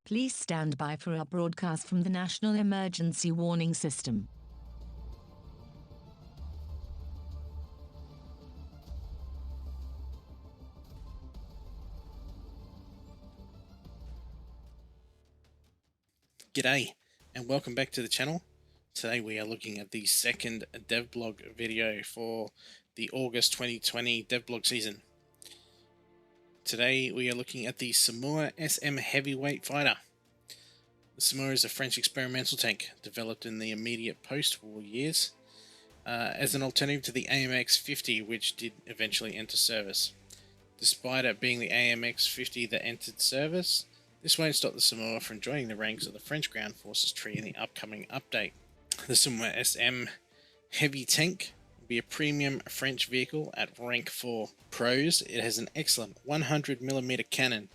Please stand by for our broadcast from the National Emergency Warning System. G'day and welcome back to the channel. Today we are looking at the second devblog video for the August 2020 devblog season. Today we are looking at the Somua SM heavyweight fighter. The Somua is a French experimental tank developed in the immediate post-war years as an alternative to the AMX-50, which did eventually enter service. Despite it being the AMX-50 that entered service, this won't stop the Somua from joining the ranks of the French ground forces tree in the upcoming update. The Somua SM heavy tank will be a premium French vehicle at rank 4. Pros: it has an excellent 100mm cannon,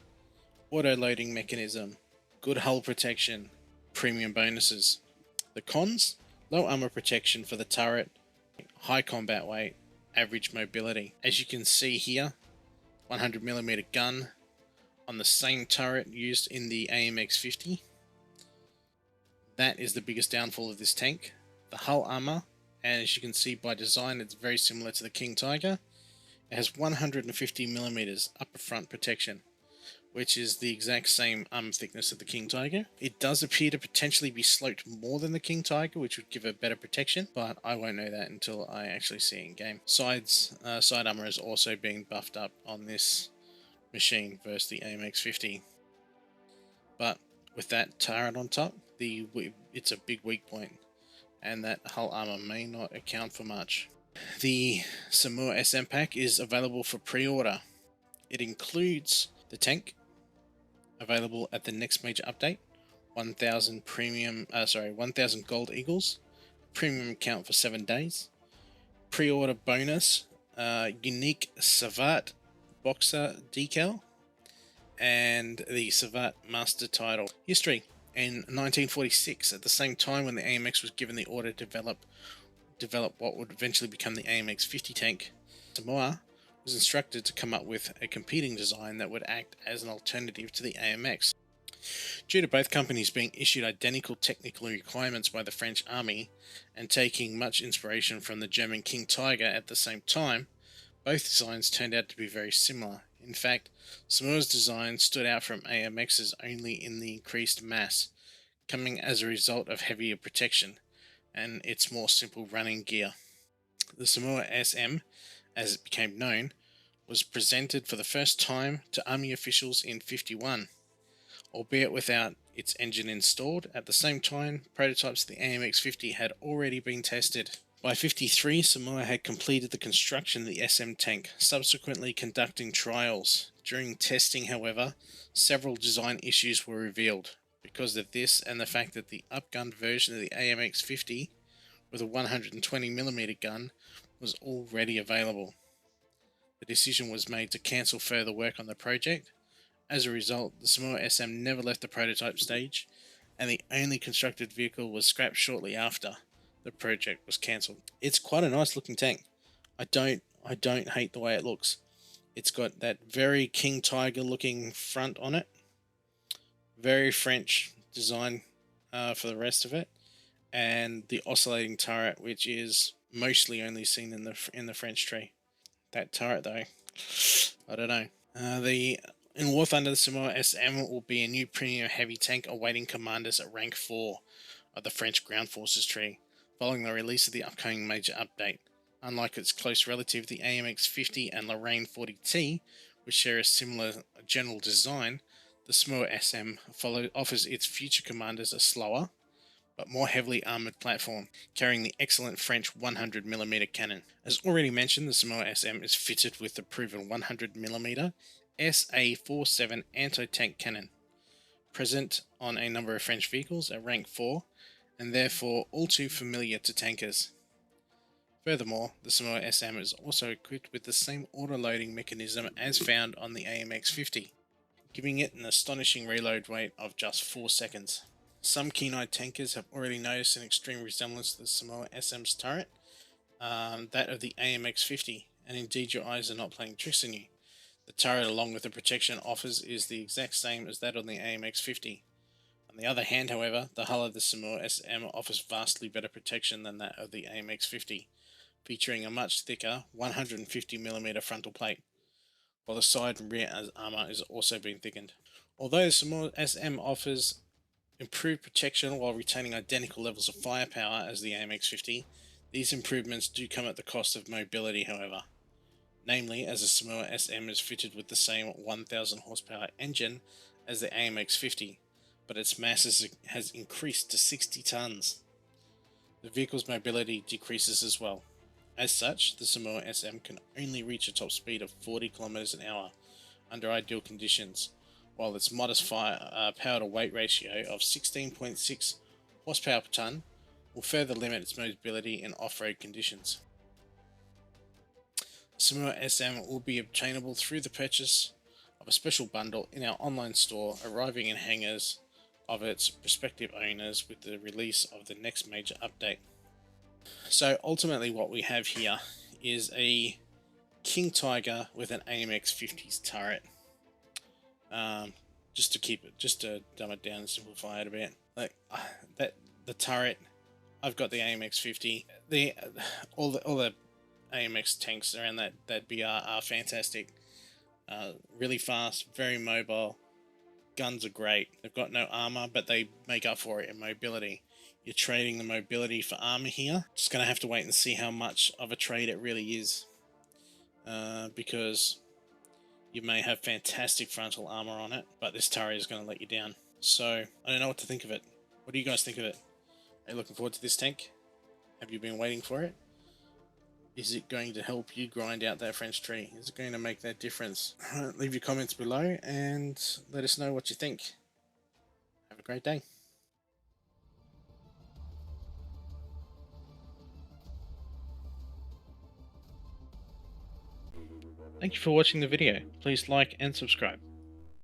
auto-loading mechanism, good hull protection, premium bonuses. The cons: low armor protection for the turret, high combat weight, average mobility. As you can see here, 100mm gun on the same turret used in the AMX-50. That is the biggest downfall of this tank. The hull armor, and as you can see by design, it's very similar to the King Tiger. It has 150mm upper front protection, which is the exact same armor thickness of the King Tiger. It does appear to potentially be sloped more than the King Tiger, which would give it better protection, but I won't know that until I actually see it in game. Side armor is also being buffed up on this machine versus the AMX-50, but with that turret on top, it's a big weak point, and that hull armor may not account for much. The Somua SM pack is available for pre-order. It includes the tank, available at the next major update, 1,000 1,000 gold eagles, premium account for 7 days, pre-order bonus, unique Savat boxer decal, and the Savat master title. History: in 1946, at the same time when the AMX was given the order to develop what would eventually become the AMX-50 tank, Somua was instructed to come up with a competing design that would act as an alternative to the AMX. Due to both companies being issued identical technical requirements by the French army and taking much inspiration from the German King Tiger at the same time, both designs turned out to be very similar. In fact, Somua's design stood out from AMX's only in the increased mass, coming as a result of heavier protection and its more simple running gear. The Somua SM, as it became known, was presented for the first time to army officials in '51, albeit without its engine installed. At the same time, prototypes of the AMX-50 had already been tested. By '53, Somua had completed the construction of the SM tank, subsequently conducting trials. During testing, however, several design issues were revealed. Because of this and the fact that the upgunned version of the AMX-50 with a 120mm gun was already available, the decision was made to cancel further work on the project. As a result, the Somua SM never left the prototype stage, and the only constructed vehicle was scrapped shortly after the project was cancelled. It's quite a nice looking tank. I don't hate the way it looks. It's got that very King Tiger looking front on it. Very French design for the rest of it, and the oscillating turret, which is mostly only seen in the French tree. That turret though, I don't know. In War Thunder, the Somua SM will be a new premium heavy tank awaiting commanders at rank 4 of the French ground forces tree, following the release of the upcoming major update. Unlike its close relative, the AMX-50 and Lorraine 40T, which share a similar general design, the Somua SM offers its future commanders a slower, but more heavily armoured platform, carrying the excellent French 100mm cannon. As already mentioned, the Somua SM is fitted with the proven 100mm SA-47 anti-tank cannon, present on a number of French vehicles at rank 4, and therefore all too familiar to tankers. Furthermore, the Somua SM is also equipped with the same auto-loading mechanism as found on the AMX-50, giving it an astonishing reload rate of just 4 seconds. Some keen-eyed tankers have already noticed an extreme resemblance to the Somua SM's turret, that of the AMX-50, and indeed your eyes are not playing tricks on you. The turret, along with the protection offers, is the exact same as that on the AMX-50. On the other hand, however, the hull of the Samura SM offers vastly better protection than that of the AMX50, featuring a much thicker 150mm frontal plate, while the side and rear armour is also being thickened. Although the Samura SM offers improved protection while retaining identical levels of firepower as the AMX50, these improvements do come at the cost of mobility, however. Namely, as the Samura SM is fitted with the same 1000 horsepower engine as the AMX50, but its mass has increased to 60 tons. The vehicle's mobility decreases as well. As such, the Samura SM can only reach a top speed of 40 km an hour under ideal conditions, while its modest power to weight ratio of 16.6 horsepower per ton will further limit its mobility in off-road conditions. Samura SM will be obtainable through the purchase of a special bundle in our online store, arriving in hangars of its respective owners with the release of the next major update. So ultimately what we have here is a King Tiger with an AMX 50's turret. Just to dumb it down and simplify it a bit. Like the turret, I've got the AMX 50. All the AMX tanks around that BR are fantastic. Really fast, very mobile. Guns are great. They've got no armor, but they make up for it in mobility. You're trading the mobility for armor here. Just gonna have to wait and see how much of a trade it really is, because you may have fantastic frontal armor on it, but this turret is going to let you down. So I don't know what to think of it. What do you guys think of it? Are you looking forward to this tank? Have you been waiting for it? Is it going to help you grind out that French tree? Is it going to make that difference? Leave your comments below and let us know what you think. Have a great day. Thank you for watching the video. Please like and subscribe.